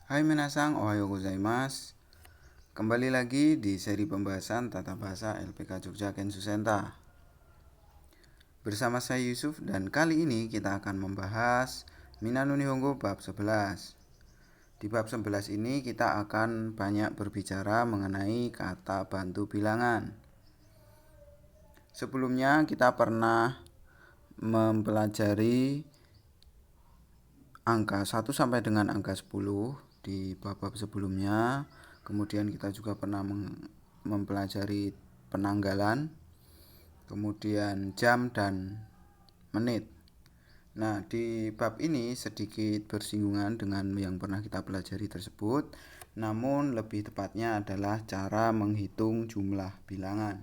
Hai minasang, ohayo gozaimasu. Kembali lagi di seri pembahasan tata bahasa LPK Jogja Kensu Senta. Bersama saya Yusuf dan kali ini kita akan membahas Minano Nihongo bab 11. Di bab 11 ini kita akan banyak berbicara mengenai kata bantu bilangan. Sebelumnya kita pernah mempelajari angka 1 sampai dengan angka 10 di bab-bab sebelumnya. Kemudian kita juga pernah mempelajari penanggalan, kemudian jam dan menit. Nah, di bab ini sedikit bersinggungan dengan yang pernah kita pelajari tersebut, namun lebih tepatnya adalah cara menghitung jumlah bilangan.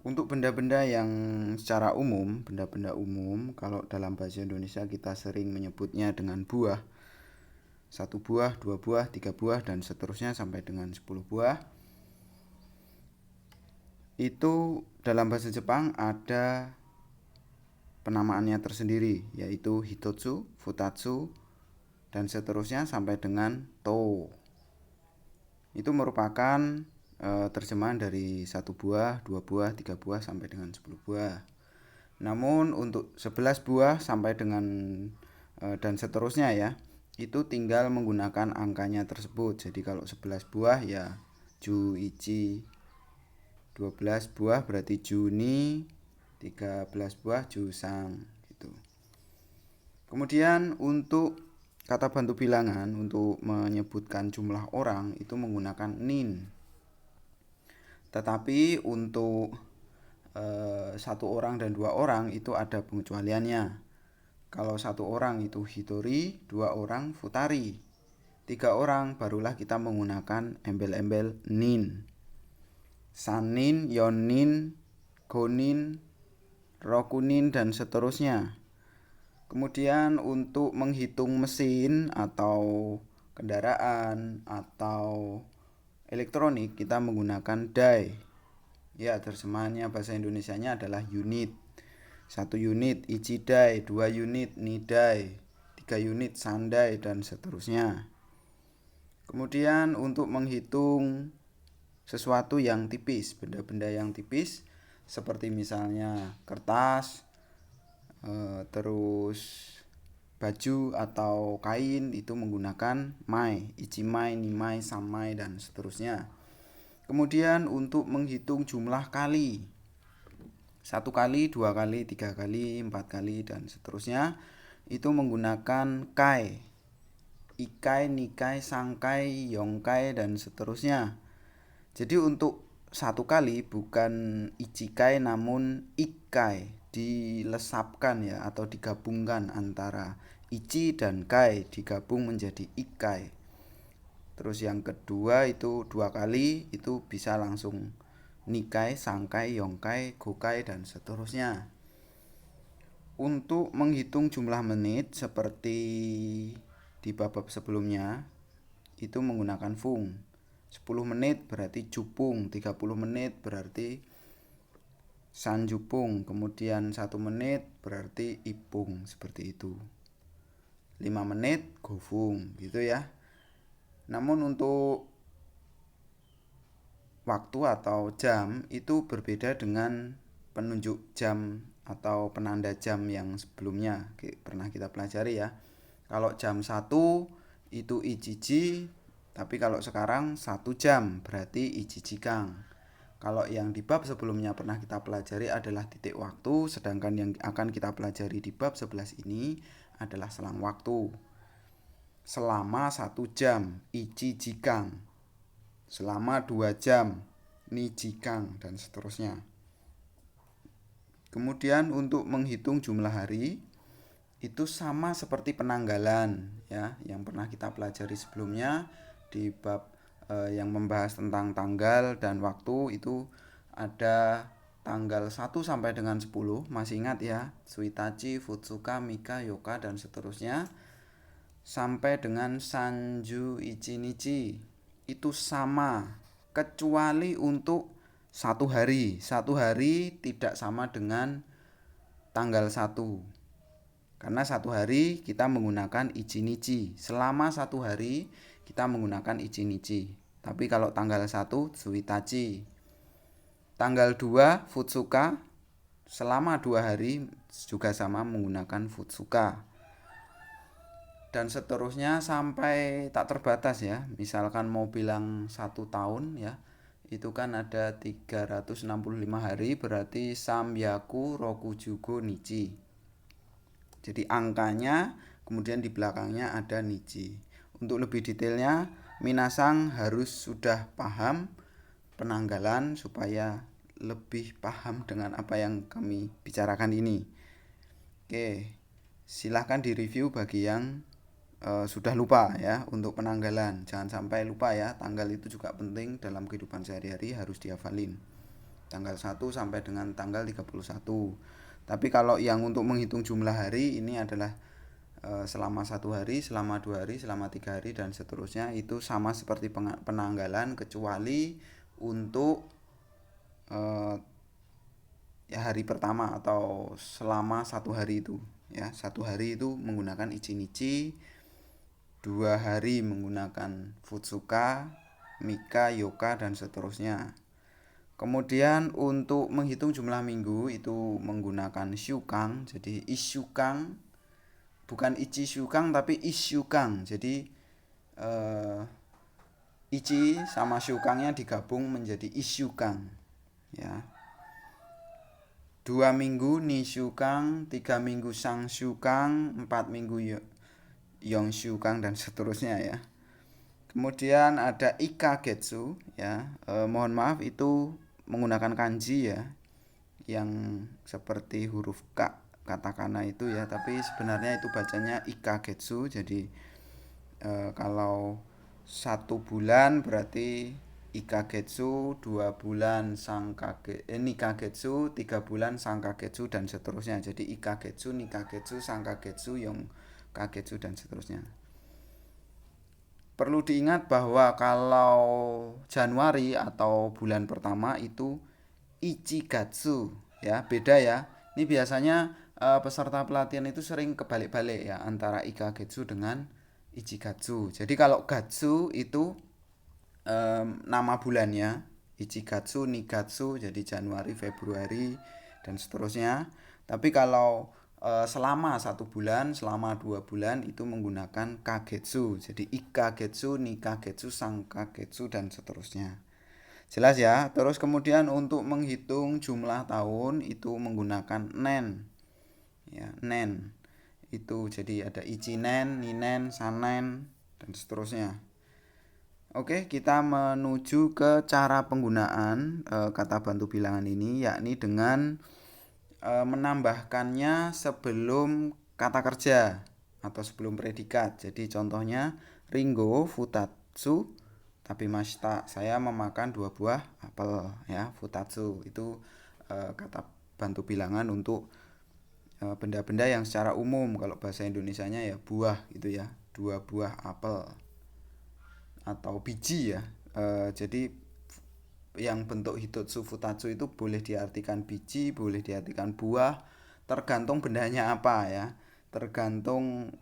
Untuk benda-benda yang secara umum, benda-benda umum, kalau dalam bahasa Indonesia kita sering menyebutnya dengan buah. 1 buah, 2 buah, 3 buah, dan seterusnya sampai dengan 10 buah. Itu dalam bahasa Jepang ada penamaannya tersendiri, yaitu hitotsu, futatsu, dan seterusnya sampai dengan to. Itu merupakan terjemahan dari 1 buah, 2 buah, 3 buah, sampai dengan 10 buah. Namun untuk 11 buah sampai dengan dan seterusnya ya, itu tinggal menggunakan angkanya tersebut. Jadi kalau 11 buah ya ju ichi, 12 buah berarti juni, 13 buah jusang gitu. Kemudian untuk kata bantu bilangan untuk menyebutkan jumlah orang itu menggunakan nin. Tetapi untuk 1 orang dan 2 orang itu ada pengecualiannya. Kalau 1 orang itu hitori, 2 orang futari, 3 orang barulah kita menggunakan embel-embel nin. Sanin, yonin, gonin, rokunin, dan seterusnya. Kemudian untuk menghitung mesin atau kendaraan atau elektronik kita menggunakan dai. Ya, terjemahannya bahasa Indonesianya adalah unit. 1 unit ichidai, 2 unit nidai, 3 unit sandai, dan seterusnya. Kemudian untuk menghitung sesuatu yang tipis, benda-benda yang tipis seperti misalnya kertas, terus baju atau kain itu menggunakan mai, ichimai, nimai, samai, dan seterusnya. Kemudian untuk menghitung jumlah kali, 1 kali, 2 kali, 3 kali, 4 kali, dan seterusnya itu menggunakan kai, ikai, nikai, sangkai, yongkai, dan seterusnya. Jadi untuk 1 kali bukan ichikai namun ikai, dilesapkan ya atau digabungkan antara ichi dan kai, digabung menjadi ikai. Terus yang kedua itu 2 kali itu bisa langsung nikai, sangkai, yongkai, gokai, dan seterusnya. Untuk menghitung jumlah menit seperti di bab sebelumnya itu menggunakan fung. 10 menit berarti jupung, 30 menit berarti sanjupung, kemudian 1 menit berarti ipung, seperti itu. 5 menit gofung gitu ya. Namun untuk waktu atau jam itu berbeda dengan penunjuk jam atau penanda jam yang sebelumnya pernah kita pelajari ya. Kalau jam 1 itu ichiji, tapi kalau sekarang 1 jam berarti ichijikang. Kalau yang di bab sebelumnya pernah kita pelajari adalah titik waktu, sedangkan yang akan kita pelajari di bab 11 ini adalah selang waktu. Selama 1 jam, ichijikang. Selama 2 jam, nijikang, dan seterusnya. Kemudian untuk menghitung jumlah hari itu sama seperti penanggalan ya, yang pernah kita pelajari sebelumnya di bab yang membahas tentang tanggal dan waktu. Itu ada tanggal 1 sampai dengan 10, masih ingat ya, Suitachi, Futsuka, Mika, Yoka, dan seterusnya, sampai dengan Sanju Ichinichi. Itu sama kecuali untuk 1 hari. 1 hari tidak sama dengan tanggal 1. Karena 1 hari kita menggunakan ichinichi. Selama 1 hari kita menggunakan ichi nichi. Tapi kalau tanggal 1 tsuitachi. Tanggal 2 futsuka, selama 2 hari juga sama menggunakan futsuka. Dan seterusnya sampai tak terbatas ya. Misalkan mau bilang 1 tahun ya, itu kan ada 365 hari, berarti samyaku rokujugo nichi. Jadi angkanya kemudian di belakangnya ada nichi. Untuk lebih detailnya, minasang harus sudah paham penanggalan supaya lebih paham dengan apa yang kami bicarakan ini. Oke, silahkan direview bagi yang sudah lupa ya untuk penanggalan. Jangan sampai lupa ya, tanggal itu juga penting dalam kehidupan sehari-hari, harus dihafalin. Tanggal 1 sampai dengan tanggal 31. Tapi kalau yang untuk menghitung jumlah hari ini adalah selama 1 hari, selama 2 hari, selama 3 hari dan seterusnya, itu sama seperti penanggalan kecuali untuk ya hari pertama atau selama 1 hari itu ya. 1 hari itu menggunakan ichi nichi, 2 hari menggunakan futsuka, mika, yoka dan seterusnya. Kemudian untuk menghitung jumlah minggu itu menggunakan syukang. Jadi isyukang, bukan ichi syukang tapi isyukang. Jadi ichi sama syukangnya digabung menjadi isyukang ya. 2 minggu nisyukang, 3 minggu sangsyukang, 4 minggu yongsyukang dan seterusnya ya. Kemudian ada ikagetsu ya. Mohon maaf itu menggunakan kanji ya, yang seperti huruf K katakana itu ya, tapi sebenarnya itu bacanya ikagetsu. Jadi kalau 1 bulan berarti ikagetsu, 2 bulan nikagetsu, 3 bulan sangkagetsu dan seterusnya. Jadi ikagetsu, nikagetsu, sangkagetsu, yongkagetsu dan seterusnya. Perlu diingat bahwa kalau Januari atau bulan pertama itu ichigatsu ya, beda ya. Ini biasanya peserta pelatihan itu sering kebalik-balik ya antara ikagetsu dengan ichigatsu. Jadi kalau gatsu itu nama bulannya, ichigatsu, nigatsu, jadi Januari, Februari dan seterusnya. Tapi kalau selama 1 bulan, selama 2 bulan itu menggunakan kagetsu. Jadi ikagetsu, nikagetsu, sangkagetsu dan seterusnya. Jelas ya. Terus kemudian untuk menghitung jumlah tahun itu menggunakan nen. Ya, nen. Itu jadi ada ichinen, ninen, sanen dan seterusnya. Oke, kita menuju ke cara penggunaan kata bantu bilangan ini, yakni dengan menambahkannya sebelum kata kerja atau sebelum predikat. Jadi contohnya Ringo futatsu tabimashita. Saya memakan 2 buah apel ya, futatsu. Itu kata bantu bilangan untuk benda-benda yang secara umum. Kalau bahasa Indonesianya ya buah gitu ya. 2 buah apel atau biji ya. Jadi yang bentuk hitotsu futatsu itu boleh diartikan biji, boleh diartikan buah, tergantung bendanya apa ya, tergantung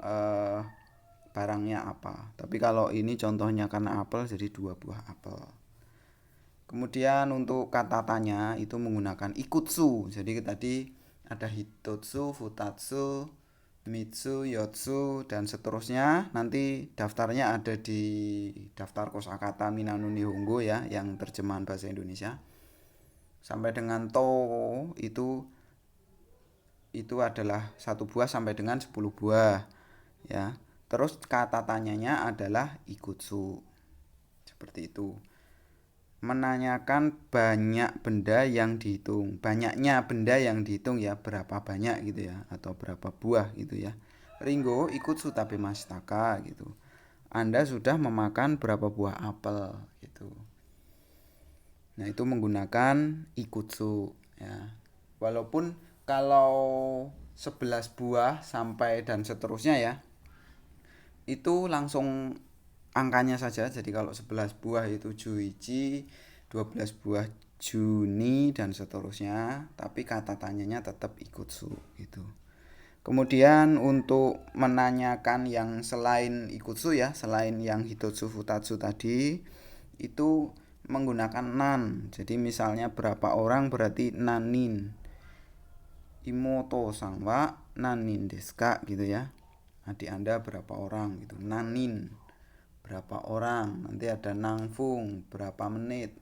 barangnya apa. Tapi kalau ini contohnya karena apel jadi 2 buah apel. Kemudian untuk kata tanya itu menggunakan ikutsu. Jadi tadi ada hitotsu, futatsu, mitsu, yotsu dan seterusnya. Nanti daftarnya ada di daftar kosakata Minano Nihongo ya, yang terjemahan bahasa Indonesia. Sampai dengan to itu adalah 1 buah sampai dengan 10 buah ya. Terus kata tanyanya adalah ikutsu. Seperti itu. Menanyakan banyak benda yang dihitung, banyaknya benda yang dihitung ya, berapa banyak gitu ya, atau berapa buah gitu ya. Ringo ikut sutabe mashitaka gitu, Anda sudah memakan berapa buah apel gitu. Nah itu menggunakan ikutsu ya. Walaupun kalau 11 buah sampai dan seterusnya ya, itu langsung angkanya saja. Jadi kalau 11 buah itu juichi, 12 buah juni dan seterusnya, tapi kata tanyanya tetap ikutsu gitu. Kemudian untuk menanyakan yang selain ikutsu ya, selain yang hitotsu futatsu tadi, itu menggunakan nan. Jadi misalnya berapa orang berarti nanin. Imoto sang wa nanin desu ka gitu ya. Adik Anda berapa orang gitu. Nanin berapa orang. Nanti ada nangfung berapa menit.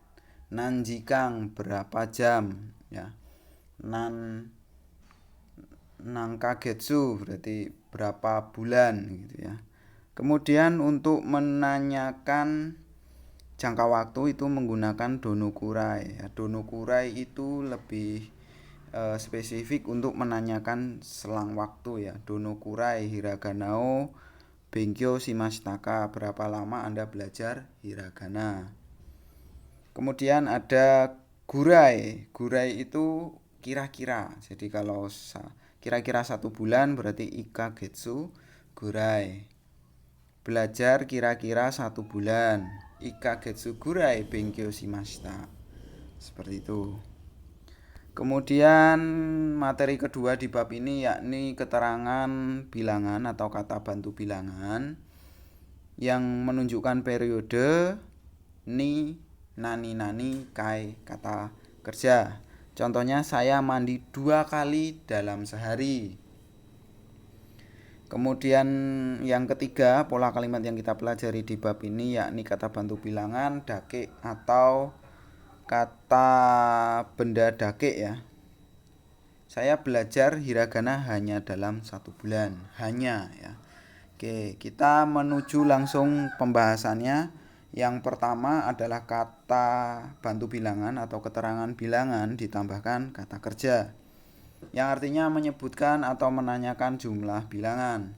Nanjikang berapa jam ya. Nangkagetsu berarti berapa bulan gitu ya. Kemudian untuk menanyakan jangka waktu itu menggunakan donokurai. Ya, donokurai itu lebih spesifik untuk menanyakan selang waktu ya. Donokurai hiraganao benkyo shimashitaka, berapa lama Anda belajar hiragana. Kemudian ada gurai. Gurai itu kira-kira. Jadi kalau kira-kira 1 bulan berarti ikagetsu gurai. Belajar kira-kira 1 bulan. Ikagetsu gurai benkyo shimashita. Seperti itu. Kemudian materi kedua di bab ini yakni keterangan bilangan atau kata bantu bilangan yang menunjukkan periode ni, nani, kai, kata kerja. Contohnya saya mandi 2 kali dalam sehari. Kemudian yang ketiga, pola kalimat yang kita pelajari di bab ini yakni kata bantu bilangan dake atau kata benda dake ya. Saya belajar hiragana hanya dalam 1 bulan. Hanya ya. Oke, kita menuju langsung pembahasannya. Yang pertama adalah kata bantu bilangan atau keterangan bilangan ditambahkan kata kerja, yang artinya menyebutkan atau menanyakan jumlah bilangan.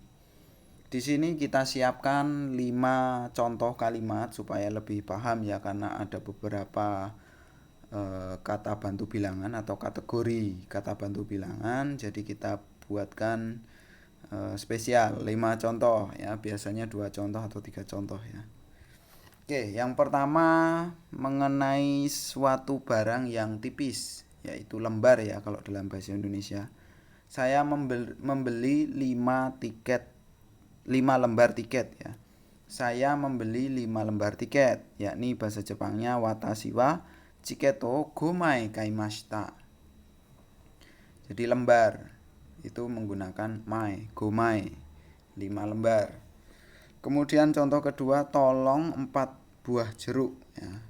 Di sini kita siapkan 5 contoh kalimat supaya lebih paham ya, karena ada beberapa kata bantu bilangan atau kategori kata bantu bilangan. Jadi kita buatkan spesial 5 contoh ya, biasanya 2 contoh atau 3 contoh ya. Oke, yang pertama mengenai suatu barang yang tipis, yaitu lembar ya kalau dalam bahasa Indonesia. Saya membeli 5 lembar tiket ya. Saya membeli 5 lembar tiket, yakni bahasa Jepangnya watashi wa chiketo gomai kaimashita. Jadi lembar itu menggunakan mai, gomai, 5 lembar. Kemudian contoh kedua, tolong 4 buah jeruk ya.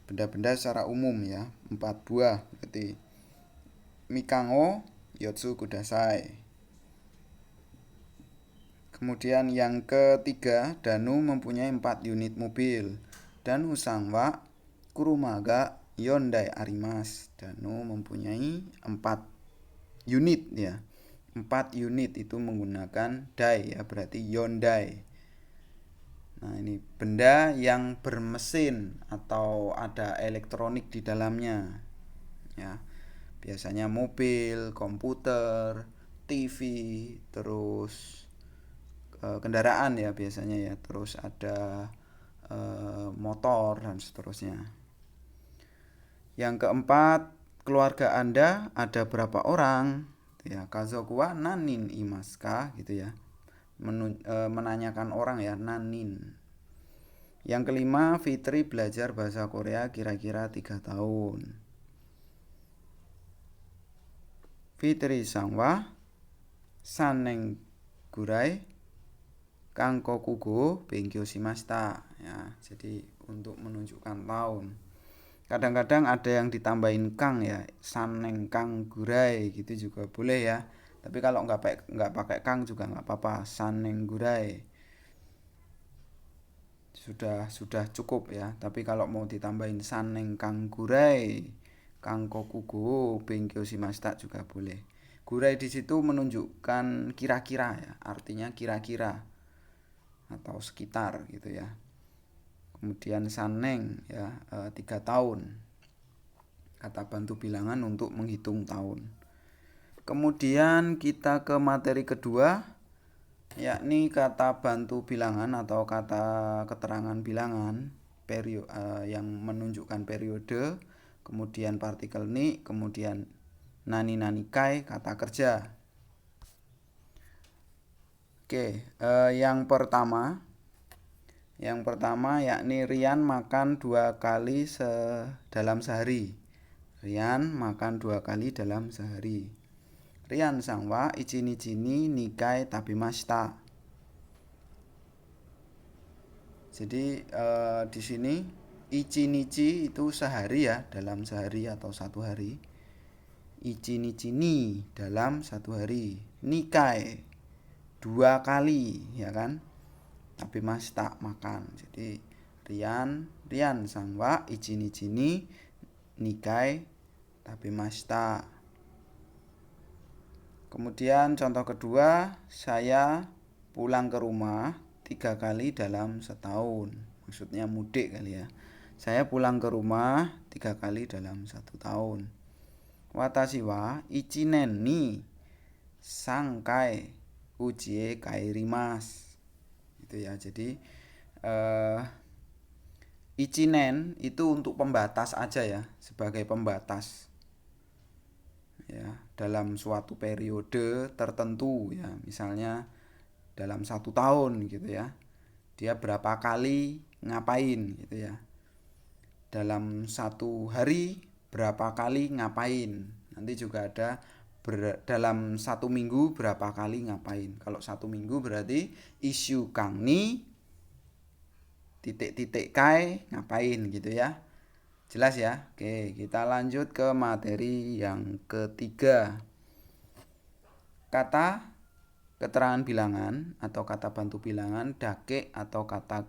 Benda-benda secara umum ya, 4 buah berarti mikango yotsu kudasai. Kemudian yang ketiga, Danu mempunyai 4 unit mobil. Danu sang wa kuruma ga yondai arimas. Danu mempunyai 4 unit ya. 4 unit itu menggunakan dai ya, berarti yondai. Nah, ini benda yang bermesin atau ada elektronik di dalamnya. Ya. Biasanya mobil, komputer, TV, terus kendaraan ya biasanya ya, terus ada motor dan seterusnya. Yang keempat, keluarga Anda ada berapa orang? Ya, kazoku wa nanin imasu ka gitu ya. Menanyakan orang ya, nanin. Yang kelima, Fitri belajar bahasa Korea kira-kira 3 tahun. Fitri sang wa saneng gurai Kangkokugo benkyo shimashita ya. Jadi untuk menunjukkan tahun. Kadang-kadang ada yang ditambahin kang ya, saneng kang gurai gitu juga boleh ya. Tapi kalau nggak pakai kang juga nggak apa-apa, saneng gurai sudah cukup ya. Tapi kalau mau ditambahin saneng kang gurai Kangkokugo benkyo shimashita juga boleh. Gurai di situ menunjukkan kira-kira ya, artinya kira-kira atau sekitar gitu ya. Kemudian saneng ya, 3 tahun, kata bantu bilangan untuk menghitung tahun. Kemudian kita ke materi kedua, yakni kata bantu bilangan atau kata keterangan bilangan yang menunjukkan periode, kemudian partikel ni, kemudian nani kai, kata kerja. Oke, yang pertama yakni Rian makan 2 kali dalam sehari. Rian makan 2 kali dalam sehari. Rian sangwa ichini nikai tabimashita. Jadi di sini ichinichi itu sehari ya, dalam sehari atau 1 hari. Ichinichi ni dalam 1 hari. Nikai 2 kali, ya kan? Tapi mas tak makan. Jadi Rian sangwa ichinichi ni nikai tapi mas tak. Kemudian contoh kedua, saya pulang ke rumah 3 kali dalam setahun. Maksudnya mudik kali ya. Saya pulang ke rumah 3 kali dalam 1 tahun. Watashi wa ichinen ni sangkai ujie kairimasu. Itu ya. Jadi ichinen itu untuk pembatas aja ya, sebagai pembatas. Ya, dalam suatu periode tertentu ya, misalnya dalam 1 tahun gitu ya. Dia berapa kali ngapain gitu ya. Dalam 1 hari berapa kali ngapain. Nanti juga ada dalam 1 minggu berapa kali ngapain. Kalau 1 minggu berarti isu kang ni titik-titik kai ngapain gitu ya. Jelas ya. Oke, kita lanjut ke materi yang ketiga. Kata keterangan bilangan atau kata bantu bilangan dake atau kata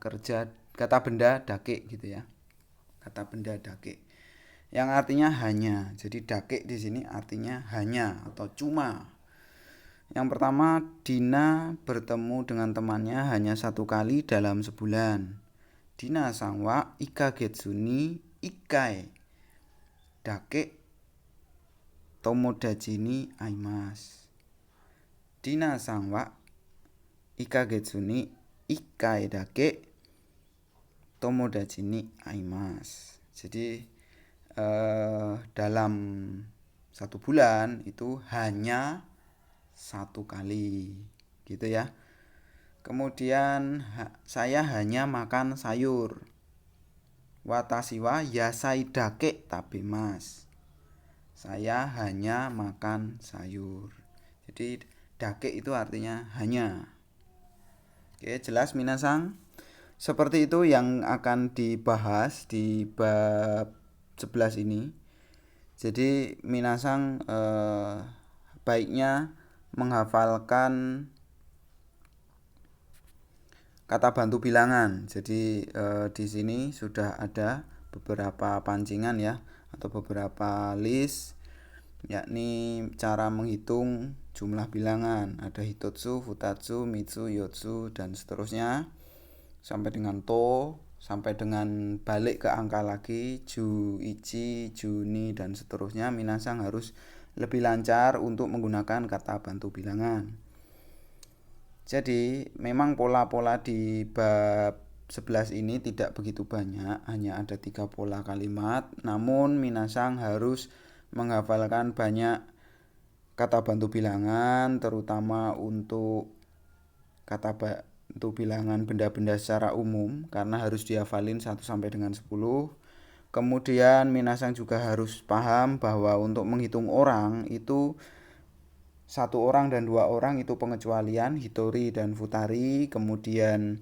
benda dake gitu ya. Kata benda dake. Yang artinya hanya. Jadi dake di sini artinya hanya atau cuma. Yang pertama, Dina bertemu dengan temannya hanya 1 kali dalam sebulan. Dina sangwa ikagetsu ni ikai dake tomodachi ni aimasu. Dina sangwa ikagetsu ni ikai dake tomodachi ni aimasu. Jadi dalam 1 bulan itu hanya 1 kali gitu ya. Kemudian saya hanya makan sayur. Watashi wa yasai dake tabemasu. Saya hanya makan sayur. Jadi dake itu artinya hanya. Oke, jelas minasang? Seperti itu yang akan dibahas di bab 11 ini. Jadi minasang baiknya menghafalkan kata bantu bilangan. Jadi di sini sudah ada beberapa pancingan ya, atau beberapa list, yakni cara menghitung jumlah bilangan. Ada hitotsu, futatsu, mitsu, yotsu, dan seterusnya sampai dengan to, sampai dengan balik ke angka lagi, ju, ichi, juni, dan seterusnya. Minasang harus lebih lancar untuk menggunakan kata bantu bilangan. Jadi memang pola-pola di bab 11 ini tidak begitu banyak, hanya ada 3 pola kalimat. Namun minasang harus menghafalkan banyak kata bantu bilangan, terutama untuk kata bantu bilangan benda-benda secara umum, karena harus dihafalin 1 sampai dengan 10. Kemudian minasang juga harus paham bahwa untuk menghitung orang itu 1 orang dan 2 orang itu pengecualian, hitori dan futari. Kemudian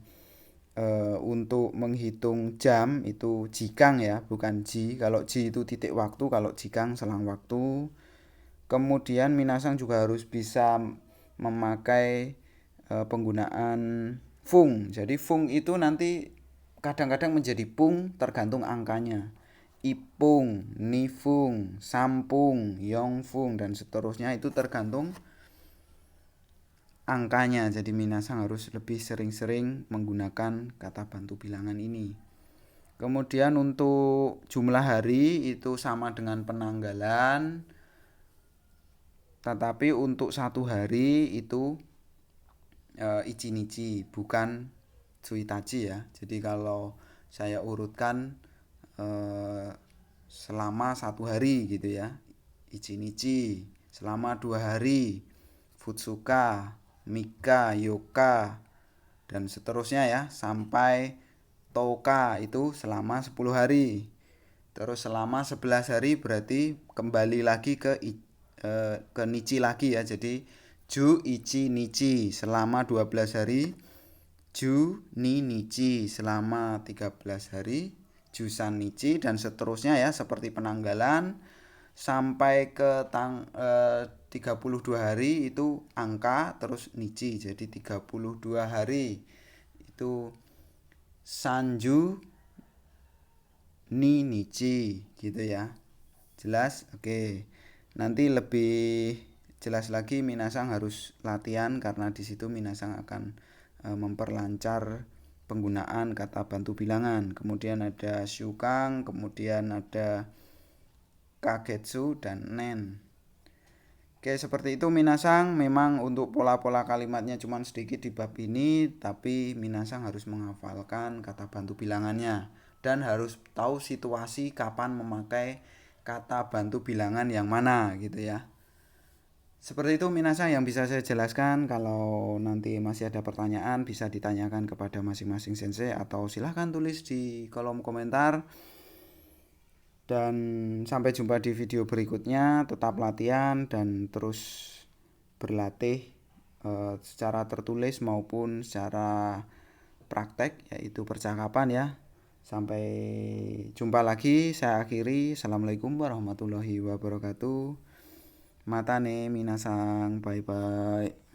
untuk menghitung jam itu jikang ya, bukan ji. Kalau ji itu titik waktu, kalau jikang selang waktu. Kemudian minasang juga harus bisa memakai penggunaan fung. Jadi fung itu nanti kadang-kadang menjadi pung tergantung angkanya. Ipung, nifung, sampung, yongfung, dan seterusnya itu tergantung angkanya. Jadi minasang harus lebih sering-sering menggunakan kata bantu bilangan ini. Kemudian untuk jumlah hari itu sama dengan penanggalan, tetapi untuk 1 hari itu ichinichi bukan tsuitachi ya. Jadi kalau saya urutkan selama 1 hari gitu ya, ichinichi. Selama 2 hari, futsuka. mika, yoka, dan seterusnya ya, sampai toka itu selama 10 hari. Terus selama 11 hari berarti kembali lagi ke nichi lagi ya. Jadi ju, ichi, nichi selama 12 hari. Ju, ni, nichi selama 13 hari. Jusan, nichi, dan seterusnya ya, seperti penanggalan sampai ke 32 hari itu angka terus nichi, jadi 32 hari itu sanju ni nichi gitu ya. Jelas? Oke. Nanti lebih jelas lagi minasang harus latihan karena di situ minasang akan memperlancar penggunaan kata bantu bilangan. Kemudian ada syukang, kemudian ada kagetsu dan nen. Oke, seperti itu minasang. Memang untuk pola-pola kalimatnya cuma sedikit di bab ini, tapi minasang harus menghafalkan kata bantu bilangannya dan harus tahu situasi kapan memakai kata bantu bilangan yang mana gitu ya. Seperti itu minasang yang bisa saya jelaskan. Kalau nanti masih ada pertanyaan bisa ditanyakan kepada masing-masing sensei atau silahkan tulis di kolom komentar. Dan sampai jumpa di video berikutnya. Tetap latihan dan terus berlatih secara tertulis maupun secara praktek, yaitu percakapan ya. Sampai jumpa lagi. Saya akhiri. Assalamualaikum warahmatullahi wabarakatuh. Mata nih minasang. Bye bye.